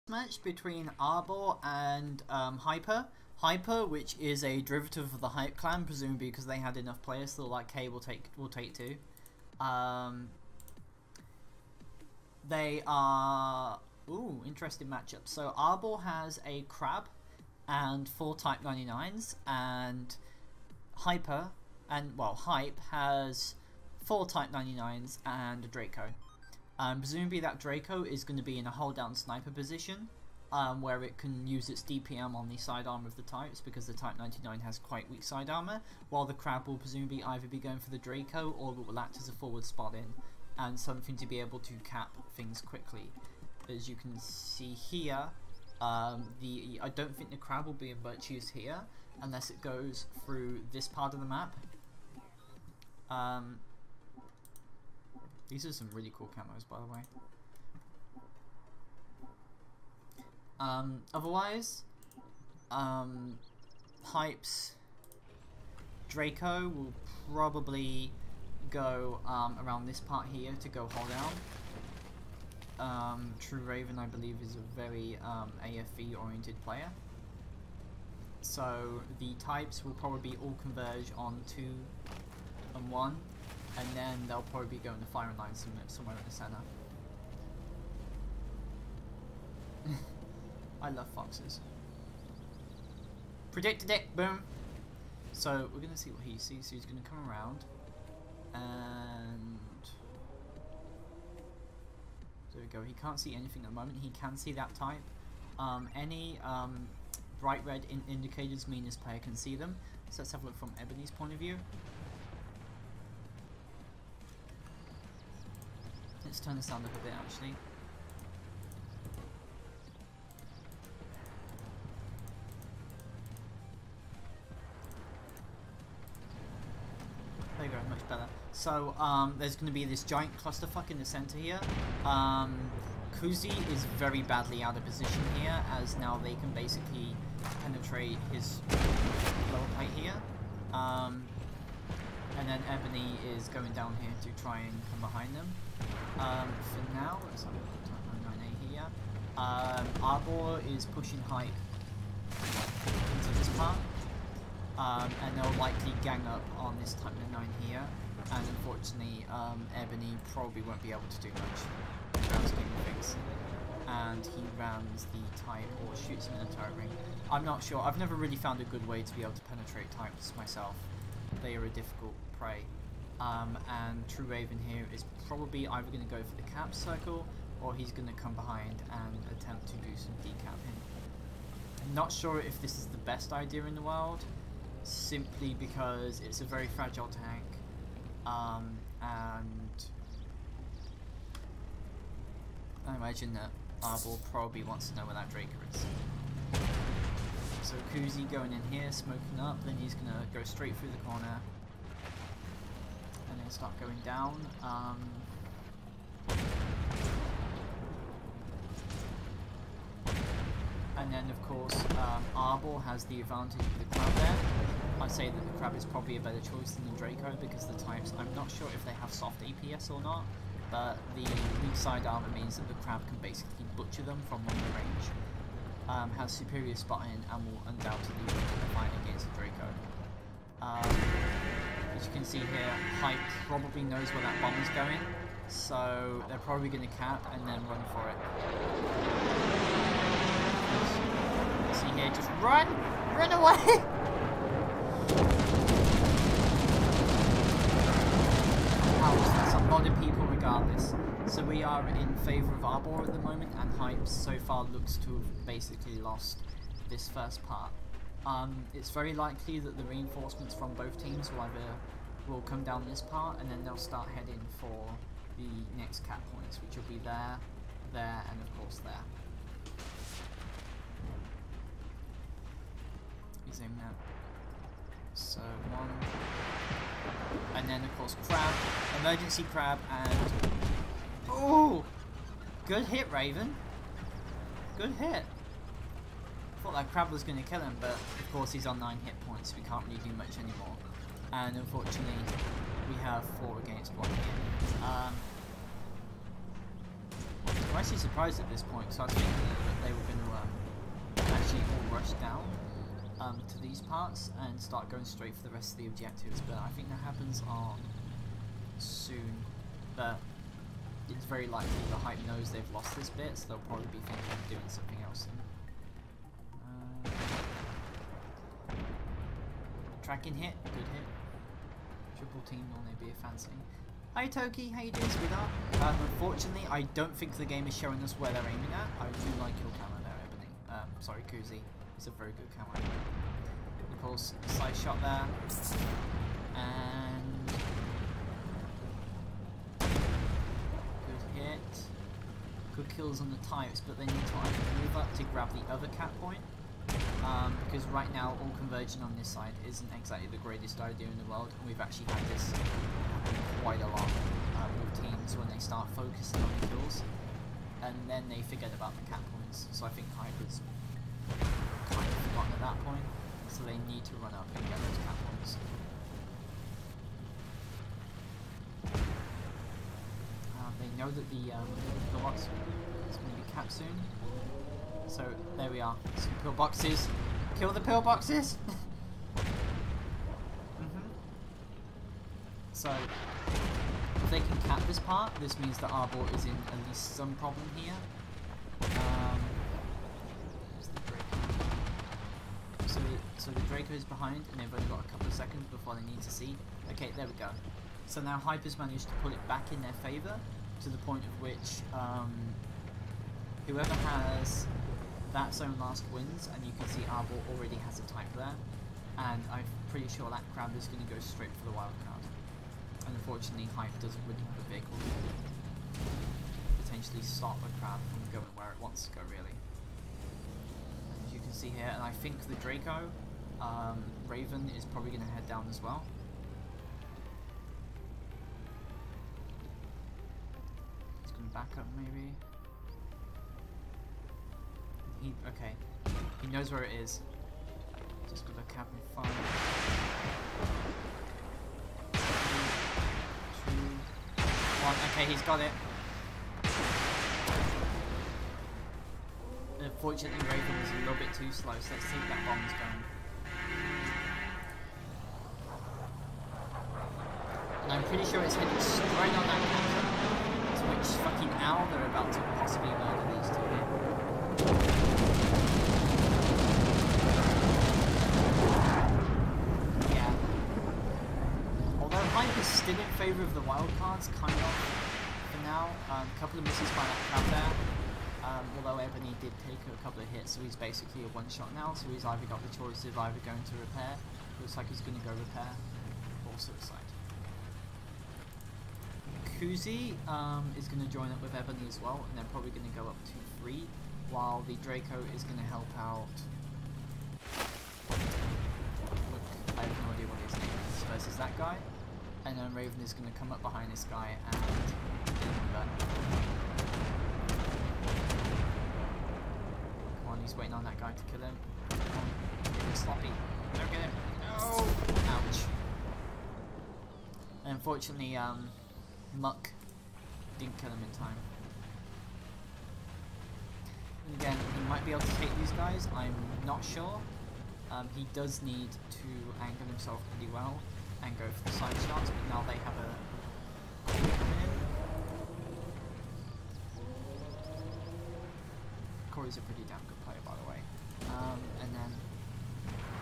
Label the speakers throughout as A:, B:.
A: match between ABOR and Hyper. Hyper, which is a derivative of the Hype clan, presumably because they had enough players, so like, hey, we'll take two. They are interesting matchup. So ABOR has a Crab and 4 Type 99s, and Hype has 4 Type 99s and a Draco. Presumably that Draco is going to be in a hold down sniper position, where it can use its DPM on the side armor of the types, because the Type 99 has quite weak side armor, while the Crab will presumably either be going for the Draco or it will act as a forward spot in, and something to be able to cap things quickly. As you can see here, I don't think the Crab will be of much use here unless it goes through this part of the map. These are some really cool camos, by the way. Otherwise, Hype's Draco will probably go around this part here to go hold down. True Raven, I believe, is a very AFV oriented player. So the types will probably all converge on 2 and 1, and then they'll probably be going to firing line somewhere in the center. I love foxes. Predicted it, boom. So we're gonna see what he sees. So he's gonna come around, and there we go. He can't see anything at the moment. He can see that type. Any bright red indicators mean this player can see them. So let's have a look from Ebony's point of view. Let's turn the sound up a bit, actually. There you go, much better. So, there's going to be this giant clusterfuck in the center here. Kuzi is very badly out of position here, as now they can basically penetrate his lower plate here. And then Ebony is going down here to try and come behind them. For now, let's have a look at Type 99A here. ABOR is pushing Hype into this part. And they'll likely gang up on this Type 99 here. And unfortunately, Ebony probably won't be able to do much in the grand scheme of things. And he rams the type or shoots him in a turret ring. I'm not sure. I've never really found a good way to be able to penetrate types myself. They are a difficult prey. And True Raven here is probably either going to go for the cap circle, or he's going to come behind and attempt to do some decapping. I'm not sure if this is the best idea in the world, simply because it's a very fragile tank, and I imagine that ABOR probably wants to know where that Draco is. So Kuzi going in here, smoking up, then he's going to go straight through the corner and then start going down. And then of course ABOR has the advantage of the Crab there. I'd say that the Crab is probably a better choice than the Draco, because the types, I'm not sure if they have soft APS or not, but the weak side armor means that the Crab can basically butcher them from longer range. Has superior spotting and will undoubtedly win the fight against the Draco. As you can see here, Hype probably knows where that bomb is going, so they're probably going to cap and then run for it. See here, just run! Run away! That's a lot of people regardless. So we are in favour of ABOR at the moment, and Hype so far looks to have basically lost this first part. It's very likely that the reinforcements from both teams will come down this part, and then they'll start heading for the next cap points, which will be there, there, and of course there. He's aiming at. So one, and then of course Crab, emergency Crab, and oh, good hit, Raven. Good hit. Thought that Crab was going to kill him, but of course he's on 9 hit points, so we can't really do much anymore. And unfortunately, we have 4 against 1 here. actually surprised at this point, so I was thinking that they were going to actually all rush down to these parts and start going straight for the rest of the objectives, but I think that happens on soon. But it's very likely the hype knows they've lost this bit, so they'll probably be thinking of doing something else soon. Tracking hit, good hit. Triple team normally be a fancy. Hi Toki, how you doing, sweetheart? Unfortunately, I don't think the game is showing us where they're aiming at. I do like your camo there, Ebony. Sorry, Kuzi. It's a very good camo. Pulse side shot there. And good hit. Good kills on the types, but they need to either move up to grab the other cap point. Because right now all converging on this side isn't exactly the greatest idea in the world, and we've actually had this happen quite a lot with teams when they start focusing on the kills and then they forget about the cap points. So I think Hyper's kind of forgotten at that point, so they need to run up and get those cap points. They know that the box is going to be capped soon. So there we are, some pillboxes. Kill the pillboxes! So if they can cap this part, this means that ABOR is in at least some problem here. Where's the Draco? So the Draco is behind, and they've only got a couple of seconds before they need to see. Okay, there we go. So now Hyper's managed to pull it back in their favour, to the point of which whoever has that zone last wins, and you can see ABOR already has a type there, and I'm pretty sure that crab is going to go straight for the wild card. And unfortunately, Hype doesn't really have a vehicle to potentially stop a crab from going where it wants to go, really. As you can see here, and I think the Draco, Raven, is probably going to head down as well. He's going to back up, maybe. Okay, he knows where it is. Just got a cap and fire. 3, 2, 1. Okay, he's got it. Unfortunately, Raven was a little bit too slow, so let's see if that bomb's going. And I'm pretty sure it's heading straight on that counter. To which fucking owl they're about to possibly murder these two here. Yeah. Although Hype is still in favour of the wildcards, kind of, for now. A couple of misses by that crab there. Although Ebony did take a couple of hits, so he's basically a one-shot now, so he's either got the choice of either going to repair, looks like he's going to go repair, or suicide. Kuzi is going to join up with Ebony as well, and they're probably going to go up to 3, while the Draco is going to help out. Look, I have no idea what his name is, versus that guy, and then Raven is going to come up behind this guy and come on, he's waiting on that guy to kill him. Come on, get him sloppy. Don't get him. No! Ouch. And unfortunately, Muck didn't kill him in time. And again, he might be able to take these guys, I'm not sure. He does need to angle himself pretty well and go for the side shots, but now they have a Corey's a pretty damn good player, by the way. And then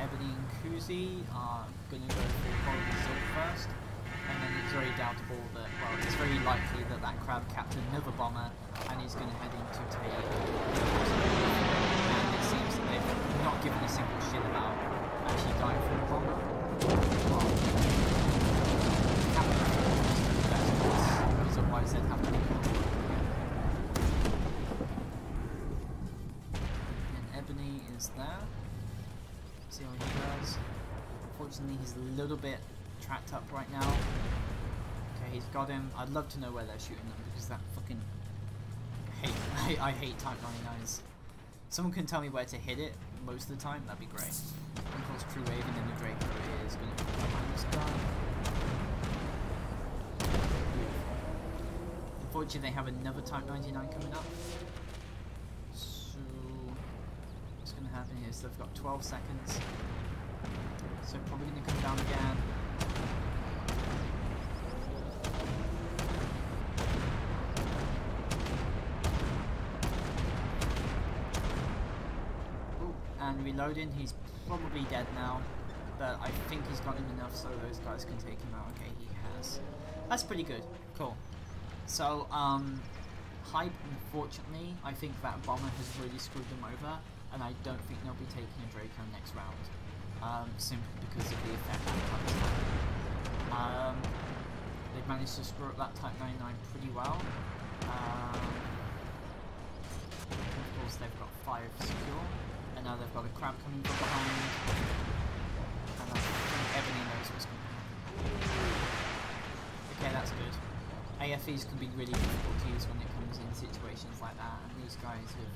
A: Ebony and Kuzi are going to go for probably Silk first. And then it's very doubtable that, well, it's very likely that that crab captured another bomber and he's going to head into take. And it seems that they've not given a single shit about actually dying from the bomber. Well, captain because otherwise they'd have to be killed. And Ebony is there. See what he does. Unfortunately, he's a little bit tracked up right now. Okay, he's got him. I'd love to know where they're shooting them because that fucking I hate Type 99s. Someone can tell me where to hit it most of the time, that'd be great. Of course, True Raven and the Draco is going to be behind this guy. Unfortunately, they have another Type 99 coming up. So, what's going to happen here? So they've got 12 seconds. So probably going to come down again. Ooh, and reloading. He's probably dead now. But I think he's got him enough so those guys can take him out. Okay, he has. That's pretty good. Cool. So, Hype, unfortunately, I think that bomber has really screwed them over, and I don't think they'll be taking a Draco next round, simply because of the effect that comes down. They've managed to screw up that Type 99 pretty well. Of course, they've got 5 secure, and now they've got a crab coming from behind, and I think everybody knows what's going to happen. Okay, that's good. AFEs can be really difficult to use when it comes in situations like that, and these guys have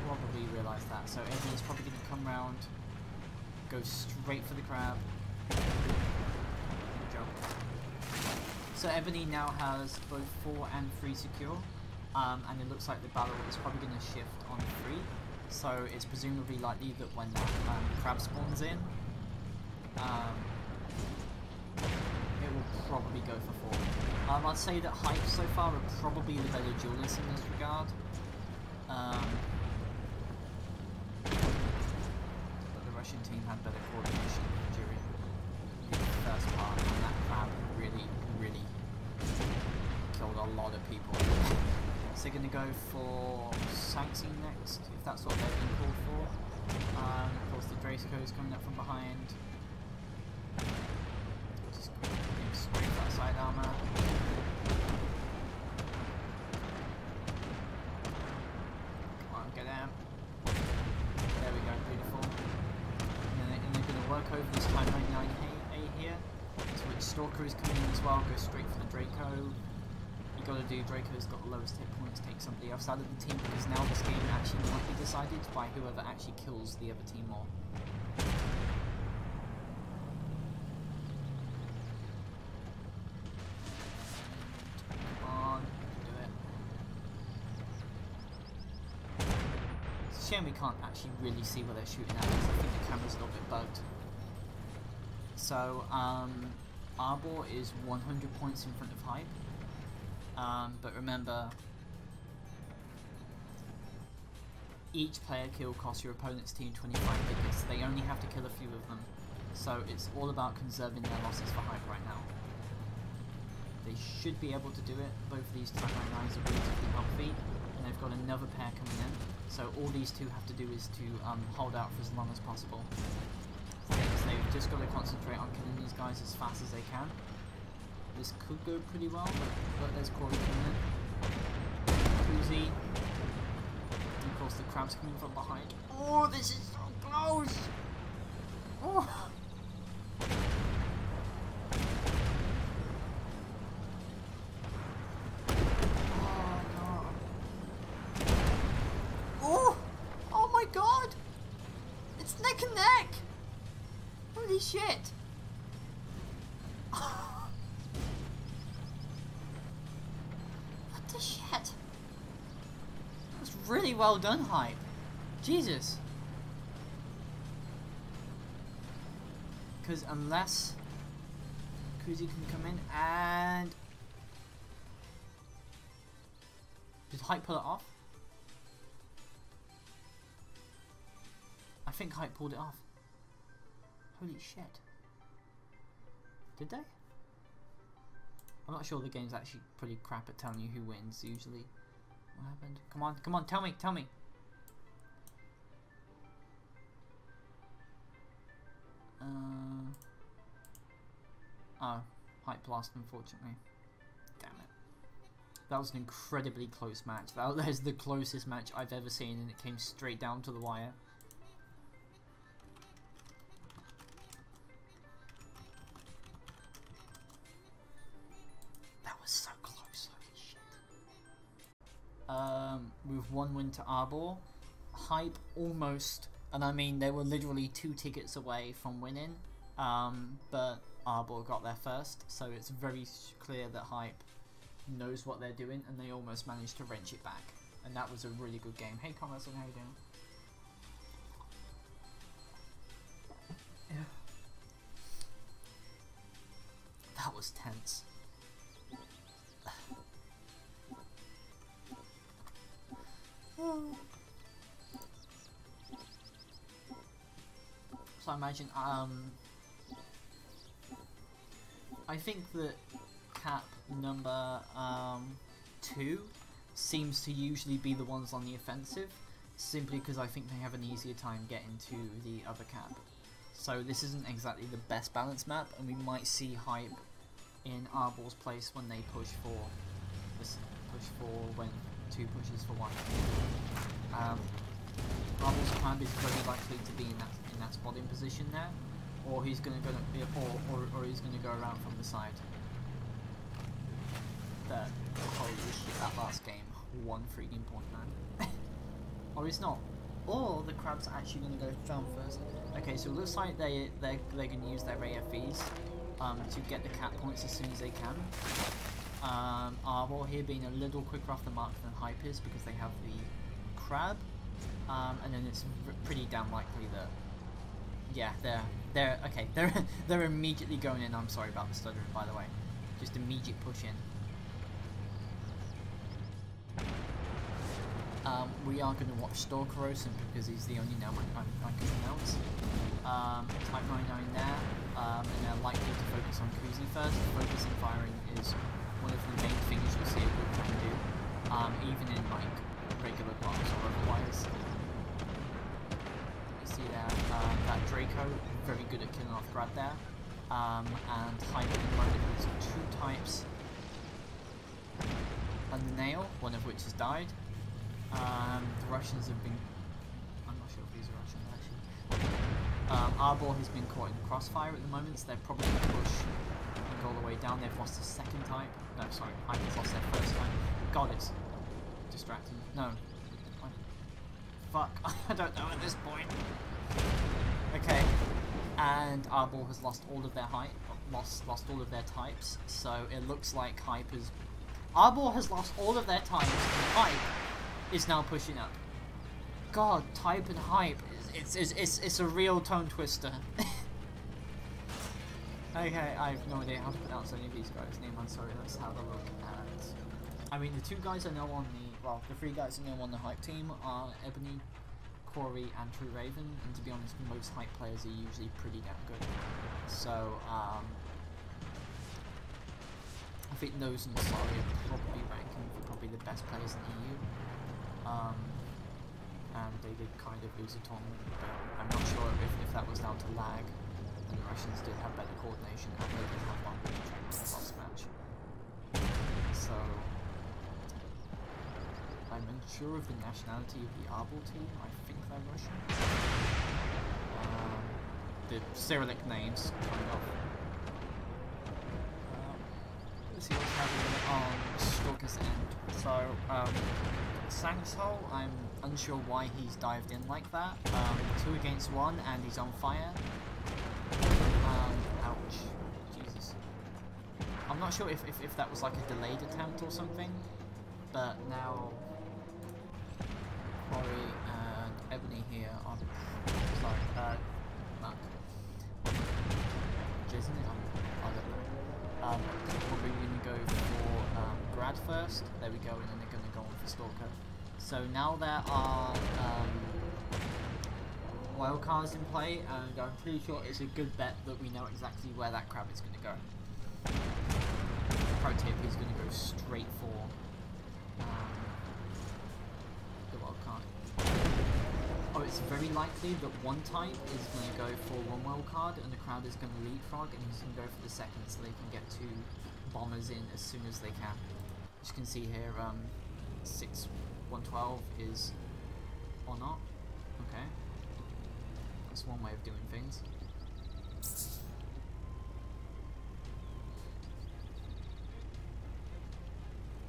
A: probably realised that. So Ebony's probably going to come round, go straight for the crab. Good job. So Ebony now has both 4 and 3 secure, and it looks like the battle is probably going to shift on 3. So it's presumably likely that when that crab spawns in, it will probably go for 4. I'd say that Hype so far are probably the better duelists in this regard. But the Russian team had better coordination during the first part, and that crab really killed a lot of people. So they're going to go for Sanxi next, if that's what they're being called for. Of course the Draco is coming up from behind. Straight for that side armor. Come on, get out. There we go, beautiful. And they're going to work over this Type 99A here. To which Stalker is coming in as well, go straight for the Draco. You got to do, Draco's got the lowest hit points, take somebody else out of the team, because now this game actually might be decided by whoever actually kills the other team more. We can't actually really see where they're shooting at because I think the camera's a little bit bugged. So, ABOR is 100 points in front of Hype. But remember, each player kill costs your opponent's team 25 tickets. They only have to kill a few of them. So it's all about conserving their losses for Hype right now. They should be able to do it. Both of these Type 99s are relatively healthy, and they've got another pair coming in. So all these two have to do is to hold out for as long as possible. So they've just got to concentrate on killing these guys as fast as they can. This could go pretty well, but there's Corey coming in. Koozie. And of course the crab's coming from behind. Oh, this is so close! Oh! Shit! What the shit? That was really well done, Hype. Jesus. Because unless Koozie can come in and... Did Hype pull it off? I think Hype pulled it off. Holy shit. Did they? I'm not sure, the game's actually pretty crap at telling you who wins usually. What happened? Come on, come on, tell me, tell me. Oh, Hype lost, unfortunately. Damn it. That was an incredibly close match. That is the closest match I've ever seen, and it came straight down to the wire. So close, holy shit. With 1 win to ABOR, Hype almost, and I mean they were literally 2 tickets away from winning, but ABOR got there first, so it's very clear that Hype knows what they're doing, and they almost managed to wrench it back. And that was a really good game. Hey, Converson, how you doing? Yeah. That was tense. So I imagine, I think that cap number 2 seems to usually be the ones on the offensive, simply because I think they have an easier time getting to the other cap. So this isn't exactly the best balanced map, and we might see hype in ABOR's place when they push for when 2 pushes for 1. ABOR's crab is very likely to be in that spotting position there, or he's gonna go or he's gonna go around from the side. But holy shit, that last game, 1 freaking point, man. Or it's not. Or the crab's actually gonna go down first. Okay, so it looks like they're gonna use their AFEs to get the cap points as soon as they can. ABOR here being a little quicker off the mark than Hype is because they have the crab, and then it's pretty damn likely that, yeah, they're immediately going in. I'm sorry about the stuttering, by the way. Just immediate push in. We are going to watch Stalker simply because he's the only name I can announce. Type 99 there, and they're likely to focus on Kuzi first. Focusing firing is one of the main things you'll see a good can do, even in like regular blocks or otherwise. You see there, that Draco, very good at killing off grab there, and Hype at the moment has 2 types on the nail, one of which has died. The Russians have been, I'm not sure if he's a Russian actually. ABOR has been caught in crossfire at the moment, so they're probably going to push and go all the way down. They've lost a 2nd type. No, sorry, Hype has lost their 1st type. God, it's distracting. No. Fuck, I don't know at this point. Okay, and ABOR has lost all of their lost all of their types, so it looks like Hype is... ABOR has lost all of their types, and Hype is now pushing up. God, Type and Hype, it's a real tongue twister. Okay, I have no idea how to pronounce any of these guys' names. I'm sorry. Let's have a look at. I mean, the 2 guys I know on the 3 guys I know on the Hype team are Ebony, Corey, and True Raven. And to be honest, most Hype players are usually pretty damn good. So, I think those and Sorry are probably ranking for probably the best players in the EU. And they did kind of lose a tournament, but I'm not sure if that was down to lag, and the Russians did have better coordination, and they did have one winning track in the last match. So, I'm unsure of the nationality of the ABOR team. I think they're Russian. The Cyrillic names, kind of. Let's see what's happening on Stalker's end. So, Sangsol, I'm unsure why he's dived in like that. 2 against 1 and he's on fire. Ouch. Jesus. I'm not sure if that was like a delayed attempt or something, but now Corey and Ebony here are... Sorry, Mark. Isn't it? I don't know. Probably going to go for Grad first. There we go, and then they're going to go on for Stalker. So now there are wildcards in play, and I'm pretty sure it's a good bet that we know exactly where that crab is going to go. Pro tip, he's going to go straight for the wildcard. Oh, it's very likely that 1 type is going to go for 1 wildcard, and the crowd is going to leapfrog, and he's going to go for the 2nd so they can get 2 bombers in as soon as they can. As you can see here, 112 is or not. Okay, that's one way of doing things.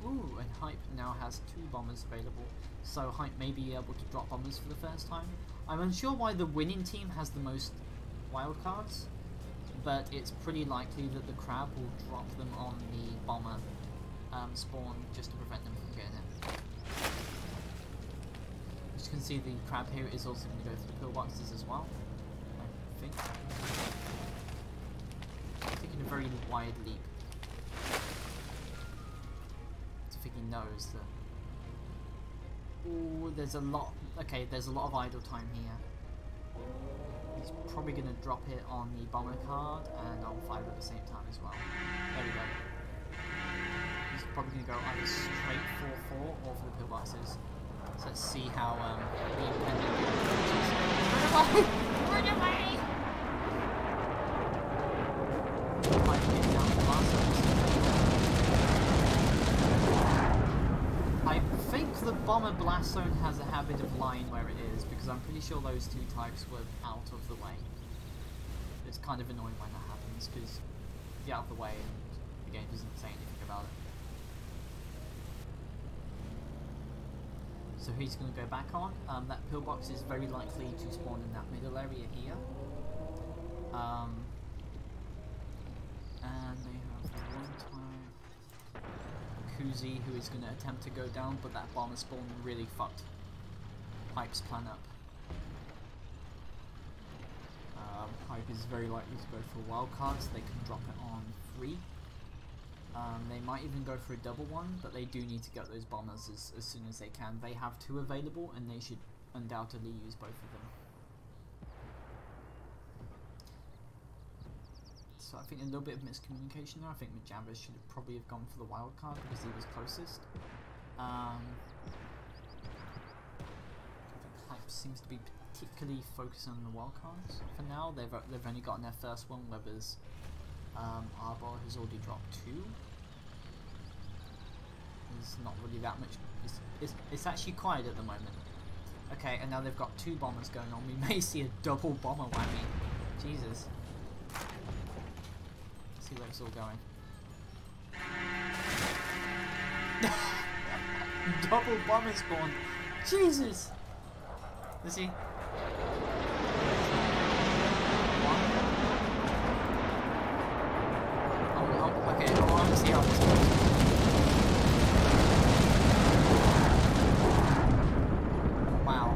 A: Ooh, and Hype now has 2 bombers available, so Hype may be able to drop bombers for the first time. I'm unsure why the winning team has the most wildcards, but it's pretty likely that the crab will drop them on the bomber spawn just to prevent them from getting it. As you can see, the crab here is also going to go through the pillboxes as well, I think. I'm taking a very wide leap. I think he knows that. Ooh, there's a lot. Okay, there's a lot of idle time here. He's probably going to drop it on the bomber card and on 5 at the same time as well. There we go. He's probably going to go either straight 4-4 or for the pillboxes. So let's see how the impending approaches. Run away! I think the bomber blast zone has a habit of lying where it is, because I'm pretty sure those two types were out of the way. It's kind of annoying when that happens, because you get out of the way and the game doesn't say anything about it. So he's going to go back on. That pillbox is very likely to spawn in that middle area here. And they have one time Kuzi, who is going to attempt to go down, but that bomber spawn really fucked Hype's plan up. Hype is very likely to go for a wild card, so they can drop it on 3. They might even go for a double one, but they do need to get those bombers as soon as they can. They have 2 available, and they should undoubtedly use both of them. So I think a little bit of miscommunication there. I think Majamba should have probably have gone for the wild card because he was closest. I think Hype seems to be particularly focused on the wild cards for now. They've only gotten their first one, whereas ABOR has already dropped 2. There's not really that much. It's actually quiet at the moment. Okay, and now they've got 2 bombers going on. We may see a double bomber whammy. Jesus. Let's see where it's all going. Double bomber spawn. Jesus. Let's see. Okay, I want to see how this goes. Wow,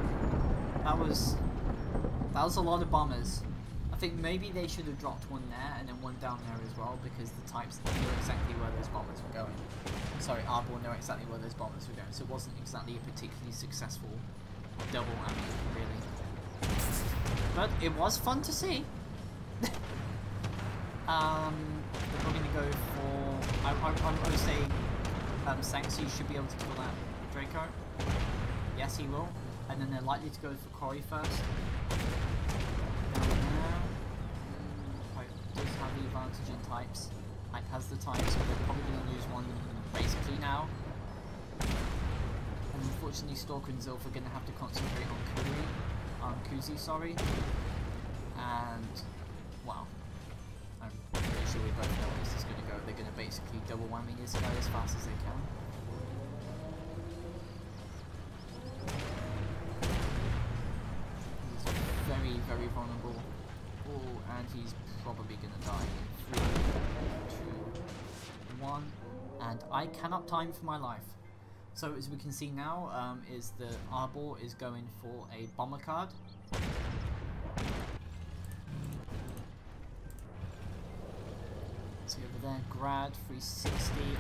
A: that was a lot of bombers. I think maybe they should have dropped one there and then one down there as well, because the types knew exactly where those bombers were going. Sorry, ABOR knew exactly where those bombers were going, so it wasn't exactly a particularly successful double whammy, really. But it was fun to see. They're probably going to go for... I'm going to say Sanxi should be able to kill that Draco. Yes, he will. And then they're likely to go for Cory first. Hype does have the advantage in types. Hype has the types, but they're probably going to lose one basically now. And unfortunately Stalker and Zilf are going to have to concentrate on Kuzi, sorry. And, wow. I'm pretty sure we both know where this is going to go. They're going to basically double whammy this guy as fast as they can. He's very, very vulnerable. Oh, and he's probably going to die in 3, 2, 1. And I cannot time for my life. So as we can see now, is that ABOR is going for a bomber card. See over there, Grad 360.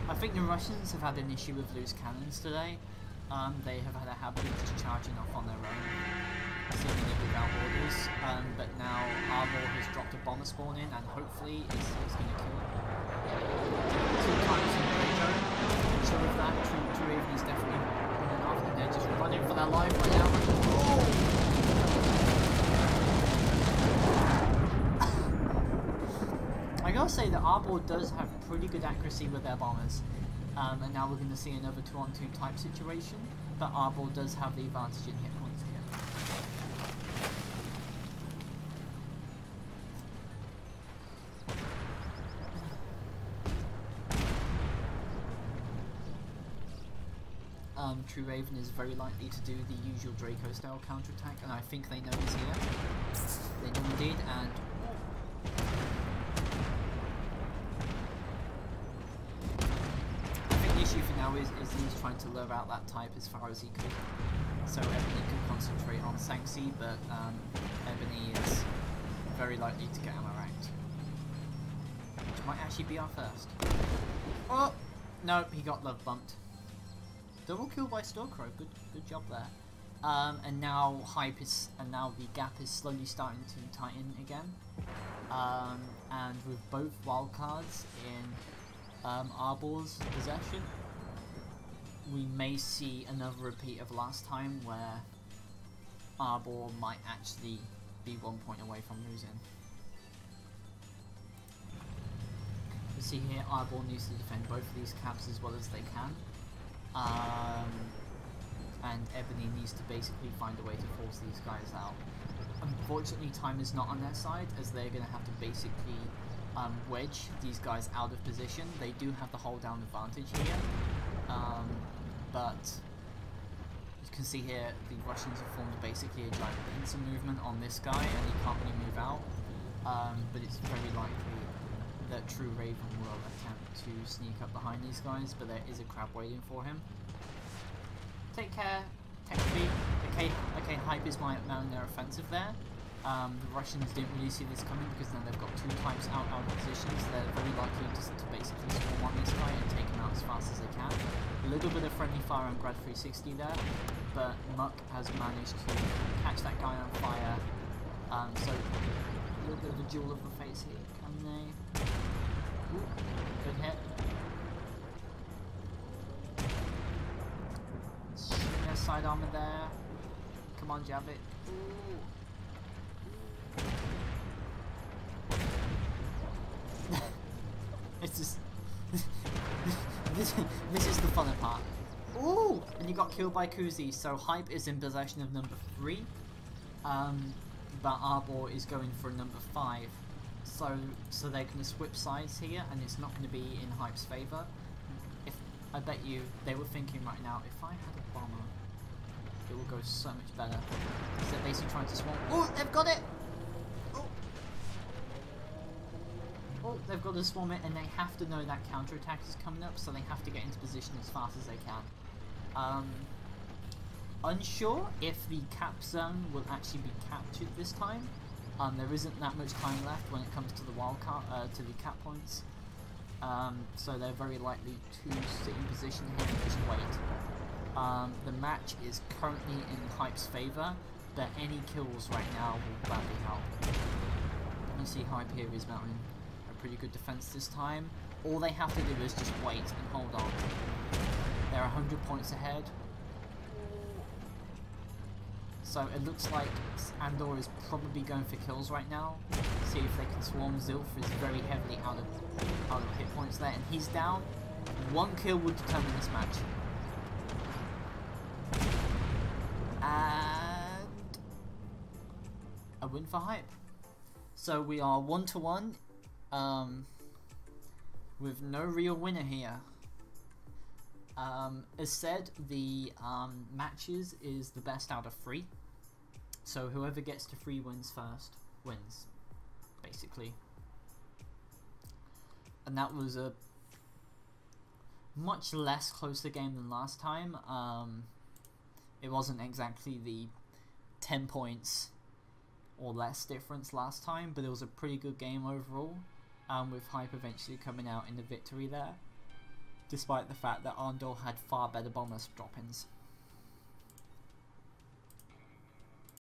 A: I think the Russians have had an issue with loose cannons today. They have had a habit of just charging off on their own, seemingly without orders. But now ABOR has dropped a bomber spawn in, and hopefully it's going to kill it. 2 times in Draco. So with that, True Raven is definitely running off, and they're just running for their life right now. Oh! I gotta say that ABOR does have pretty good accuracy with their bombers, and now we're going to see another 2-on-2 type situation, but ABOR does have the advantage in hit points here. True Raven is very likely to do the usual Draco style counterattack, and I think they know he's here. They do indeed, and now is he's trying to lure out that type as far as he could, so Ebony could concentrate on Sanxi, but Ebony is very likely to get ammo ranked, which might actually be our first. Oh no, he got love bumped. Double kill by Stalker. Good job there. And now now the gap is slowly starting to tighten again. And with both wildcards in ABOR's possession, we may see another repeat of last time where ABOR might actually be 1 point away from losing. You see here, ABOR needs to defend both of these caps as well as they can. And Ebony needs to basically find a way to force these guys out. Unfortunately, time is not on their side, as they're going to have to basically wedge these guys out of position. They do have the hold down advantage here, but you can see here the Russians have formed basically a giant pincer movement on this guy, and he can't really move out. But it's very likely that True Raven will attempt to sneak up behind these guys, but there is a crab waiting for him. Take care, technically. Okay, Hype is mounting their offensive there. The Russians didn't really see this coming because then they've got two types out of positions. They're very likely to basically swarm on this guy and take him out as fast as they can. A little bit of friendly fire on Grad 360 there, but Muck has managed to catch that guy on fire. So a little bit of a duel of the face here. Can they? Ooh, good hit. Side armor there. Come on, jab it. It's just this is the funner part. Ooh, and you got killed by Kuzi. So Hype is in possession of number 3, but ABOR is going for number 5. So they're going to switch sides here, and it's not going to be in Hype's favor. I bet you they were thinking right now, if I had a bomber, it will go so much better. So they're basically trying to swarm. Oh, they've got it! Oh, they've got to swarm it, and they have to know that counterattack is coming up, so they have to get into position as fast as they can. Unsure if the cap zone will actually be captured this time. There isn't that much time left when it comes to the to the cap points. So they're very likely to sit in position here and just wait. The match is currently in Hype's favour, but any kills right now will badly help. You see Hype here is mounting a pretty good defense this time. All they have to do is just wait and hold on. They're 100 points ahead. So it looks like Andor is probably going for kills right now. See if they can swarm. Zilf is very heavily out of hit points there, and he's down. One kill would determine this match. And a win for Hype. So we are 1-1, with no real winner here. As said, the matches is the best out of 3. So whoever gets to 3 wins first wins, basically. And that was a much less closer game than last time. It wasn't exactly the 10 points or less difference last time, but it was a pretty good game overall, with Hype eventually coming out in the victory there, despite the fact that Andor had far better bomber drop-ins.